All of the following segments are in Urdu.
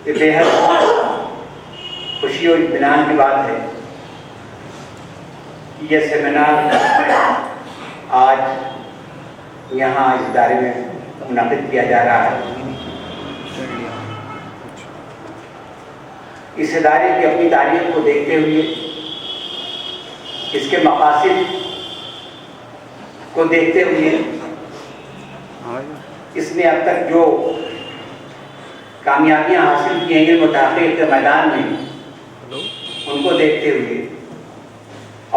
کہ بےحد خوشی اور اطمینان کی بات ہے کہ یہ سیمینار آج یہاں اس ادارے میں منعقد کیا جا رہا ہے۔ اس ادارے کی اپنی تاریخ کو دیکھتے ہوئے، اس کے مقاصد کو دیکھتے ہوئے، اس نے اب تک جو کامیابیاں حاصل کی ہیں علم و تحقیق کے میدان میں، ان کو دیکھتے ہوئے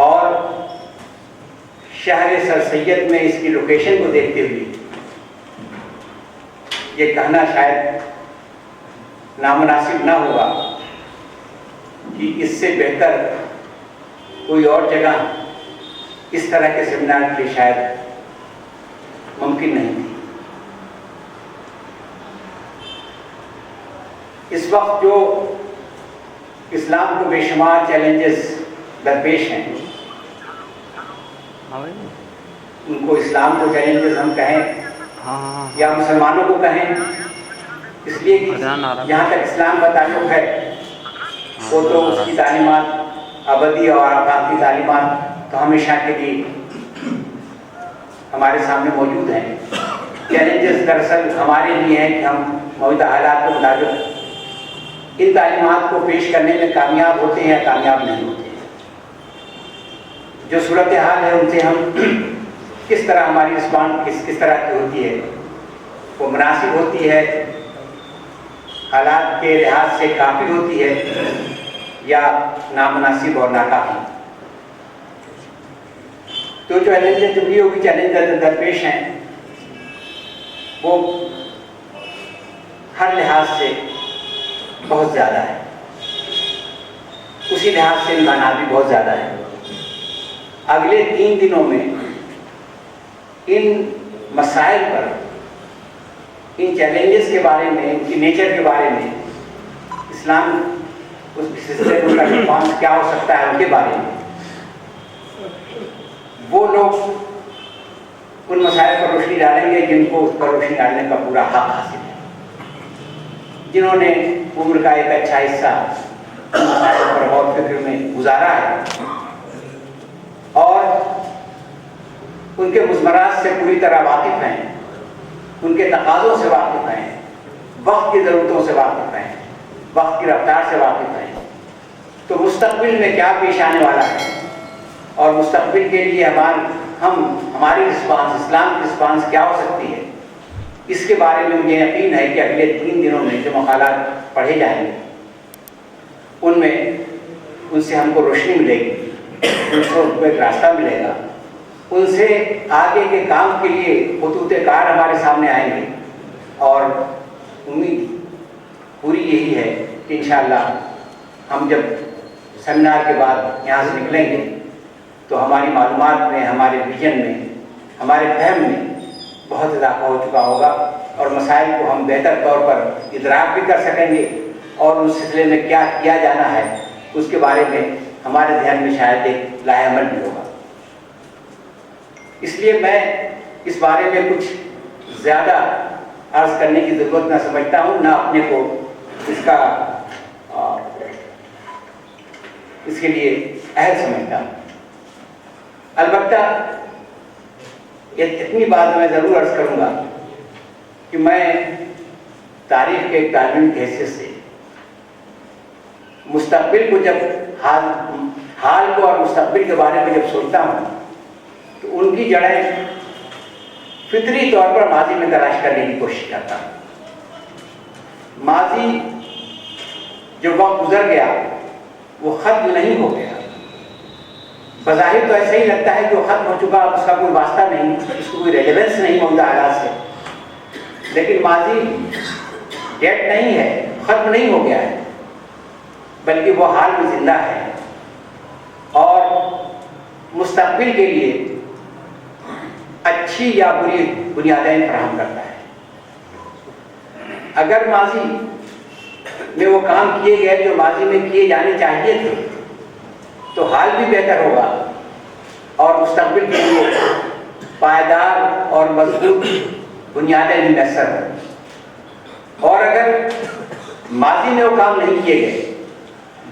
اور شہر سر سید میں اس کی لوکیشن کو دیکھتے ہوئے یہ کہنا شاید نامناسب نہ ہوگا کہ اس سے بہتر کوئی اور جگہ اس طرح کے سیمینار کے لیے شاید ممکن نہیں تھی۔ اس وقت جو اسلام کو بے شمار چیلنجز درپیش ہیں، ان کو اسلام کو چیلنجز ہم کہیں یا مسلمانوں کو کہیں، اس لیے کہ جہاں تک اسلام کا تعلق ہے وہ تو اس کی تعلیمات ابدی اور آباد کی تعلیمات تو ہمیشہ کے لیے ہمارے سامنے موجود ہیں۔ چیلنجز دراصل ہمارے لیے ہیں کہ ہم موجودہ حالات کے مطابق ان تعلیمات کو پیش کرنے میں کامیاب ہوتے ہیں یا کامیاب نہیں ہوتے ہیں۔ جو صورتحال ہے ان سے ہم کس طرح ہماری رسپانس کس طرح کی ہوتی ہے، وہ مناسب ہوتی ہے، حالات کے لحاظ سے کافی ہوتی ہے یا نامناسب اور ناکافی۔ تو جو جمہوریوں کی چیلنج درپیش ہیں وہ ہر لحاظ سے بہت زیادہ ہے، اسی لحاظ سے امکانات بھی بہت زیادہ ہے۔ اگلے 3 دنوں میں ان مسائل پر، ان چیلنجز کے بارے میں، ان کی نیچر کے بارے میں، اسلام اس سلسلے میں کا رسپانس کیا ہو سکتا ہے ان کے بارے میں، وہ لوگ ان مسائل پر روشنی ڈالیں گے جن کو اس پر روشنی ڈالنے کا پورا حق حاصل ہے، جنہوں نے عمر کا ایک اچھا حصہ ان مسائل پر غور و فکر میں گزارا ہے اور ان کے مضمرات سے پوری طرح واقف ہیں، ان کے تقاضوں سے واقف ہیں، وقت کی ضرورتوں سے واقف ہیں، وقت کی رفتار سے واقف ہیں۔ تو مستقبل میں کیا پیش آنے والا ہے اور مستقبل کے لیے ہماری رسپانس، اسلام کی رسپانس کیا ہو سکتی ہے، اس کے بارے میں مجھے یقین ہے کہ اگلے 3 دنوں میں جو مقالات پڑھے جائیں گے ان سے ہم کو روشنی ملے گی، ان سے ان کو ایک راستہ ملے گا، ان سے آگے کے کام کے لیے خطوط کار ہمارے سامنے آئیں گے، اور امید پوری یہی ہے کہ انشاءاللہ ہم جب سیمینار کے بعد یہاں سے نکلیں گے تو ہماری معلومات میں، ہمارے ویژن میں، ہمارے فہم میں بہت اضافہ ہو چکا ہوگا اور مسائل کو ہم بہتر طور پر ادراک بھی کر سکیں گے اور اس سلسلے میں کیا کیا جانا ہے اس کے بارے میں ہمارے ذہن میں شاید ایک لاہ عمل بھی ہوگا۔ اس لیے میں اس بارے میں کچھ زیادہ عرض کرنے کی ضرورت نہ سمجھتا ہوں، نہ اپنے کو اس کے لیے اہل سمجھتا ہوں۔ البتہ اتنی بات میں ضرور عرض کروں گا کہ میں تاریخ کے ایک طالب علم کی حیثیت سے مستقبل کو جب حال کو اور مستقبل کے بارے میں جب سوچتا ہوں تو ان کی جڑیں فطری طور پر ماضی میں تلاش کرنے کی کوشش کرتا ہوں۔ ماضی جو وقت گزر گیا وہ ختم نہیں ہو گیا، بظاہر تو ایسا ہی لگتا ہے کہ وہ ختم ہو چکا، اس کا کوئی واسطہ نہیں، اس کو کوئی ریلیونس نہیں موجودہ حالات سے، لیکن ماضی ڈیڈ نہیں ہے، ختم نہیں ہو گیا ہے، بلکہ وہ حال میں زندہ ہے اور مستقبل کے لیے اچھی یا بری بنیادیں فراہم کرتا ہے۔ اگر ماضی میں وہ کام کیے گئے جو ماضی میں کیے جانے چاہیے تھے تو حال بھی بہتر ہوگا اور مستقبل کے لیے پائیدار اور مضبوط بنیادیں بھی میسر ہوں۔ اور اگر ماضی میں وہ کام نہیں کیے گئے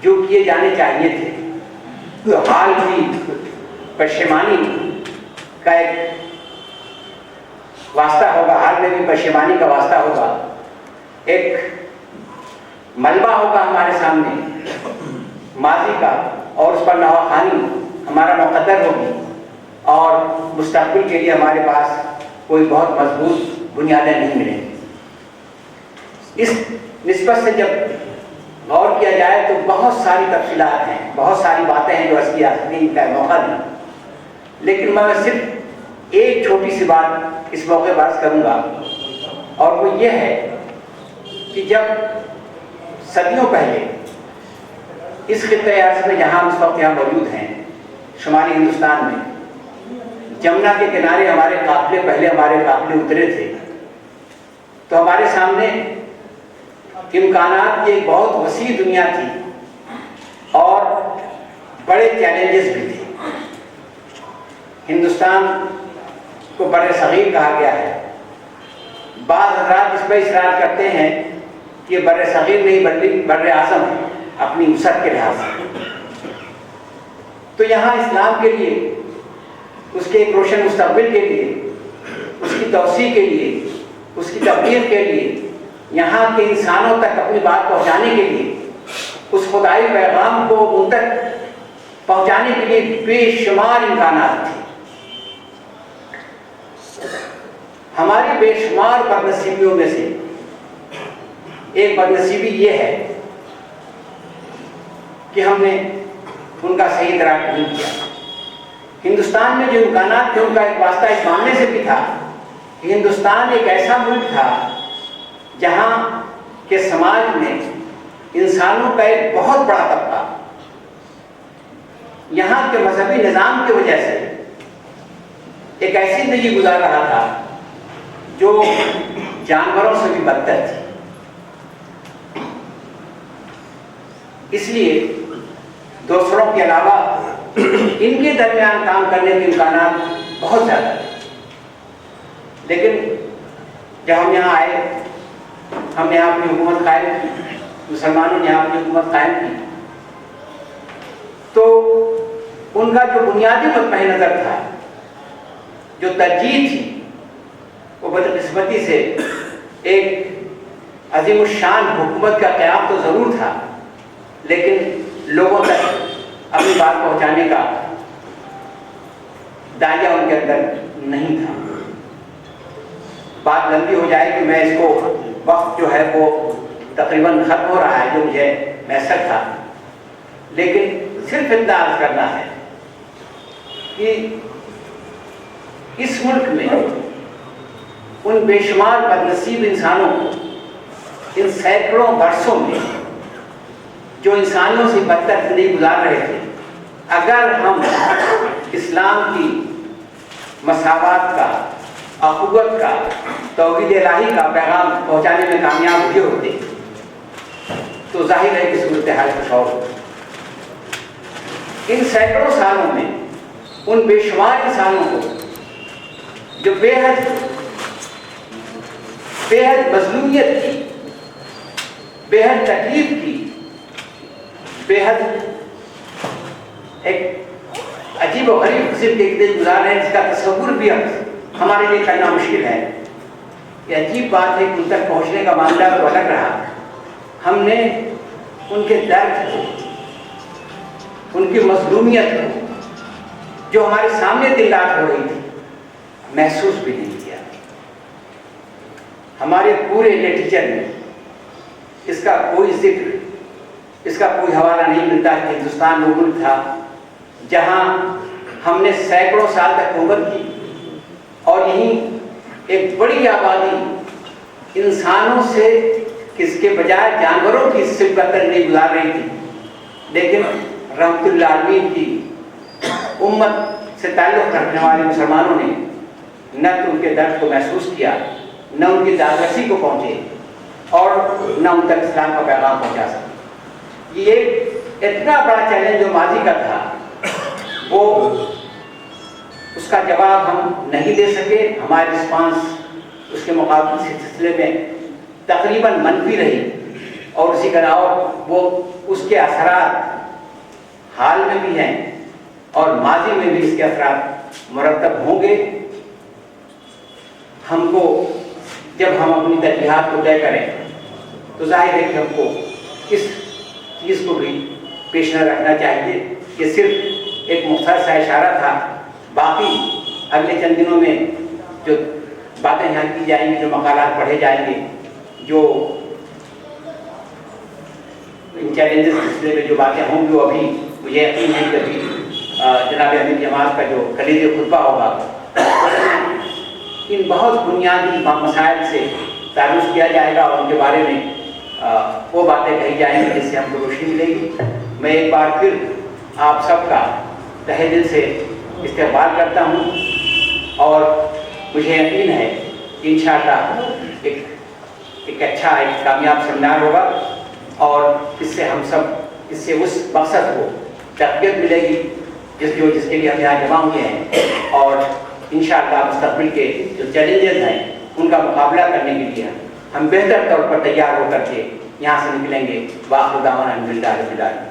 جو کیے جانے چاہیے تھے، تو حال کی پشیمانی کا ایک واسطہ ہوگا، حال میں بھی پشیمانی کا واسطہ ہوگا، ایک ملبہ ہوگا ہمارے سامنے ماضی کا، اور اس پر نواخوانی ہمارا مقدر ہوگی، اور مستقبل کے لیے ہمارے پاس کوئی بہت مضبوط بنیادیں نہیں ملیں گی۔ اس نسبت سے جب غور کیا جائے تو بہت ساری تفصیلات ہیں، بہت ساری باتیں ہیں جو عرض کی جا سکتی ہیں، ان کا موقع نہیں، لیکن میں صرف ایک چھوٹی سی بات اس موقع پر عرض کروں گا، اور وہ یہ ہے کہ جب صدیوں پہلے اس خطۂ ارض میں جہاں اس وقت یہاں موجود ہیں شمالی ہندوستان میں، جمنا کے کنارے ہمارے قافلے اترے تھے، تو ہمارے سامنے امکانات کی ایک بہت وسیع دنیا تھی اور بڑے چیلنجز بھی تھے۔ ہندوستان کو بر صغیر کہا گیا ہے، بعض حضرات اس پہ اصرار کرتے ہیں کہ بر صغیر نہیں بلکہ بر اعظم ہے اپنی وسعت کے لحاظ سے۔ تو یہاں اسلام کے لیے، اس کے ایک روشن مستقبل کے لیے، اس کی توسیع کے لیے، اس کی تبلیغ کے لیے، یہاں کے انسانوں تک اپنی بات پہنچانے کے لیے، اس خدائی پیغام کو ان تک پہنچانے کے لیے بے شمار امکانات تھے۔ ہماری بے شمار بدنصیبیوں میں سے ایک بدنصیبی یہ ہے کہ ہم نے ان کا صحیح ادراک نہیں کیا۔ ہندوستان میں جو امکانات تھے ان کا ایک واسطہ اس معاملے سے بھی تھا کہ ہندوستان ایک ایسا ملک تھا جہاں کے سماج میں انسانوں کا ایک بہت بڑا طبقہ یہاں کے مذہبی نظام کی وجہ سے ایک ایسی زندگی گزار رہا تھا جو جانوروں سے بھی بدتر تھی۔ اس لیے دوسروں کے علاوہ ان کے درمیان کام کرنے کے امکانات بہت زیادہ تھے، لیکن جب ہم یہاں آئے، ہم نے یہاں اپنی حکومت قائم کی، مسلمانوں نے یہاں اپنی حکومت قائم کی، تو ان کا جو بنیادی نقطۂ نظر تھا، جو ترجیح تھی، وہ بدقسمتی سے ایک عظیم الشان حکومت کا قیام تو ضرور تھا، لیکن لوگوں تک اپنی بات پہنچانے کا دائرہ ان کے اندر نہیں تھا۔ بات لمبی ہو جائے کہ میں اس کو، وقت جو ہے وہ تقریباً ختم ہو رہا ہے جو مجھے میسر تھا، لیکن صرف اتنا عرض کرنا ہے کہ اس ملک میں ان بے شمار بدنصیب انسانوں کو ان سینکڑوں برسوں میں جو انسانوں سے بدتر زندگی گزار رہے تھے، اگر ہم اسلام کی مساوات کا، اخوت کا، توحید الہی کا پیغام پہنچانے میں کامیاب ہوئے ہوتے تو ظاہر ہے کہ صورتحال کچھ اور ہوتی۔ ان سینکڑوں سالوں میں ان بے شمار انسانوں کو جو بے حد مظلومیت کی، بے حد تکلیف کی، بے حد ایک عجیب و غریب قسم کے دن گزار رہے ہیں جس کا تصور بھی ہمارے لیے کرنا مشکل ہے۔ یہ عجیب بات ہے کہ ان تک پہنچنے کا معاملہ تو الگ رہا، ہم نے ان کے درد کو، ان کی مظلومیت کو جو ہمارے سامنے دن رات ہو رہی تھی محسوس بھی نہیں کیا۔ ہمارے پورے لٹریچر میں اس کا کوئی ذکر، اس کا کوئی حوالہ نہیں ملتا کہ ہندوستان وہ ملک تھا جہاں ہم نے سینکڑوں سال تک حکومت کی اور یہیں ایک بڑی آبادی انسانوں سے کس کے بجائے جانوروں کی اس سے بدتر نہیں گزار رہی تھی، لیکن رحمت اللہ عالمین کی امت سے تعلق رکھنے والے مسلمانوں نے نہ تو ان کے درد کو محسوس کیا، نہ ان کی دادرسی کو پہنچے، اور نہ ان تک اسلام کا پیغام پہنچا سکے۔ یہ اتنا بڑا چیلنج جو ماضی کا تھا، وہ اس کا جواب ہم نہیں دے سکے، ہماری رسپانس اس کے مقابلے سلسلے میں تقریباً منفی رہی، اور اسی طرح اور وہ اس کے اثرات حال میں بھی ہیں اور ماضی میں بھی اس کے اثرات مرتب ہوں گے. ہم کو جب ہم اپنی ترجیحات کو طے کریں تو ظاہر ہے کہ ہم کو اس چیز کو بھی پیش نظر رکھنا چاہیے کہ صرف ایک مختصر سا اشارہ تھا. باقی اگلے چند دنوں میں جو باتیں یہاں کی جائیں گی، جو مقالات پڑھے جائیں گے، جو ان چیلنجز کے سلسلے میں جو باتیں ہوں گی، وہ ابھی مجھے یقین ہے کہ ابھی جناب امیر جماعت کا جو کلیدی خطبہ ہوگا ان بہت بنیادی مسائل سے تعارف کیا جائے گا اور ان کے بارے میں وہ باتیں کہی جائیں گی جس سے ہم کو روشنی ملے گی. میں ایک بار پھر آپ سب کا تہہ دل سے استقبال کرتا ہوں اور مجھے یقین ہے کہ انشاءاللہ ایک اچھا ایک کامیاب سیمینار ہوگا اور اس سے ہم سب اس مقصد کو تقویت ملے گی جس کے لیے ہم یہاں جمع ہوئے ہیں. اور انشاءاللہ مستقبل کے جو چیلنجز ہیں ان کا مقابلہ کرنے کے لیے ہم بہتر طور پر تیار ہو کر کے یہاں سے نکلیں گے. وآخر دعوانا الحمدللہ رب العالمین.